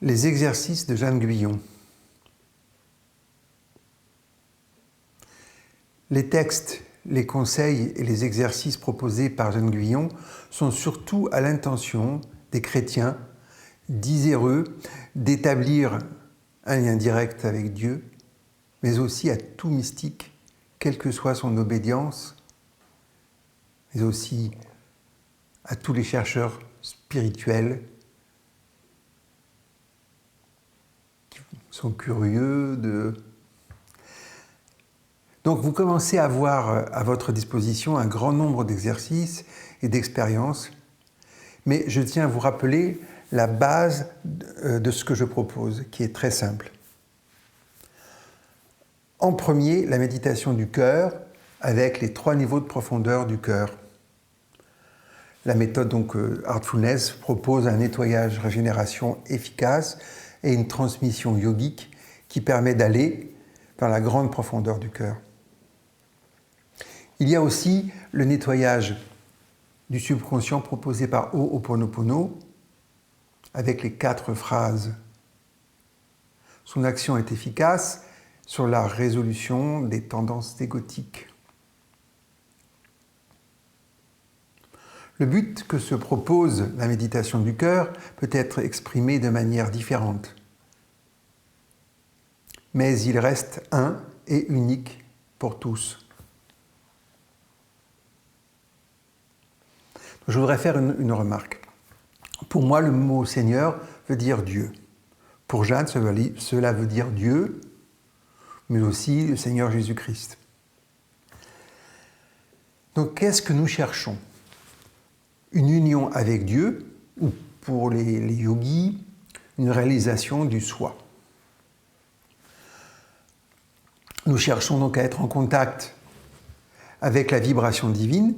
Les exercices de Jeanne Guyon. Les textes, les conseils et les exercices proposés par Jeanne Guyon sont surtout à l'intention des chrétiens désireux d'établir un lien direct avec Dieu, mais aussi à tout mystique, quelle que soit son obédience, mais aussi à tous les chercheurs spirituels qui sont curieux de... Donc vous commencez à avoir à votre disposition un grand nombre d'exercices et d'expériences, mais je tiens à vous rappeler la base de ce que je propose, qui est très simple. En premier, la méditation du cœur, avec les 3 niveaux de profondeur du cœur. La méthode donc Heartfulness propose un nettoyage régénération efficace et une transmission yogique qui permet d'aller vers la grande profondeur du cœur. Il y a aussi le nettoyage du subconscient proposé par Ho'oponopono avec les 4 phrases. Son action est efficace sur la résolution des tendances égotiques. Le but que se propose la méditation du cœur peut être exprimé de manière différente. Mais il reste un et unique pour tous. Je voudrais faire une remarque. Pour moi, le mot Seigneur veut dire Dieu. Pour Jeanne, cela veut dire Dieu, mais aussi le Seigneur Jésus-Christ. Donc, qu'est-ce que nous cherchons ? Une union avec Dieu, ou pour les yogis, une réalisation du soi. Nous cherchons donc à être en contact avec la vibration divine,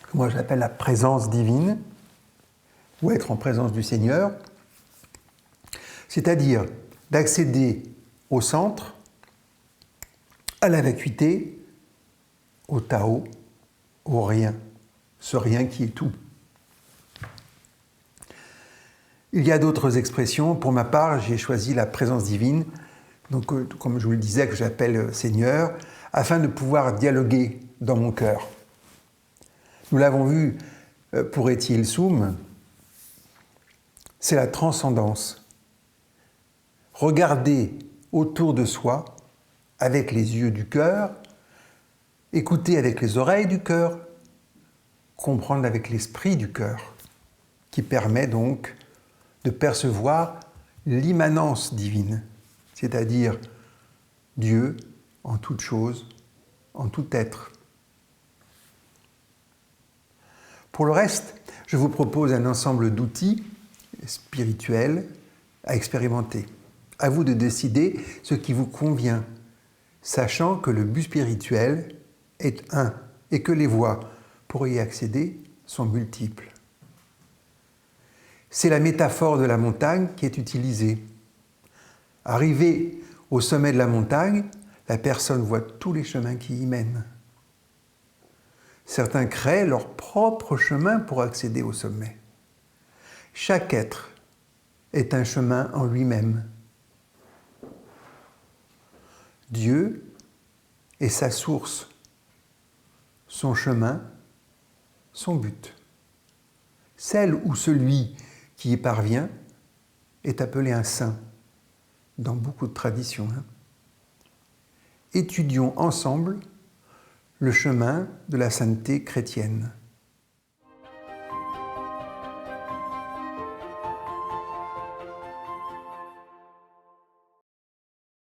que moi j'appelle la présence divine, ou être en présence du Seigneur, c'est-à-dire d'accéder au centre, à la vacuité, au Tao, au rien, ce rien qui est tout. Il y a d'autres expressions. Pour ma part, j'ai choisi la présence divine, donc comme je vous le disais, que j'appelle Seigneur, afin de pouvoir dialoguer dans mon cœur. Nous l'avons vu pour Eti Il-Soum, c'est la transcendance. Regarder autour de soi avec les yeux du cœur, écouter avec les oreilles du cœur, comprendre avec l'esprit du cœur, qui permet donc de percevoir l'immanence divine, c'est-à-dire Dieu en toute chose, en tout être. Pour le reste, je vous propose un ensemble d'outils spirituels à expérimenter. À vous de décider ce qui vous convient, sachant que le but spirituel est un et que les voies pour y accéder sont multiples. C'est la métaphore de la montagne qui est utilisée. Arrivé au sommet de la montagne, la personne voit tous les chemins qui y mènent. Certains créent leur propre chemin pour accéder au sommet. Chaque être est un chemin en lui-même. Dieu est sa source, son chemin, son but. Celle ou celui qui y parvient est appelé un saint dans beaucoup de traditions. Étudions ensemble le chemin de la sainteté chrétienne.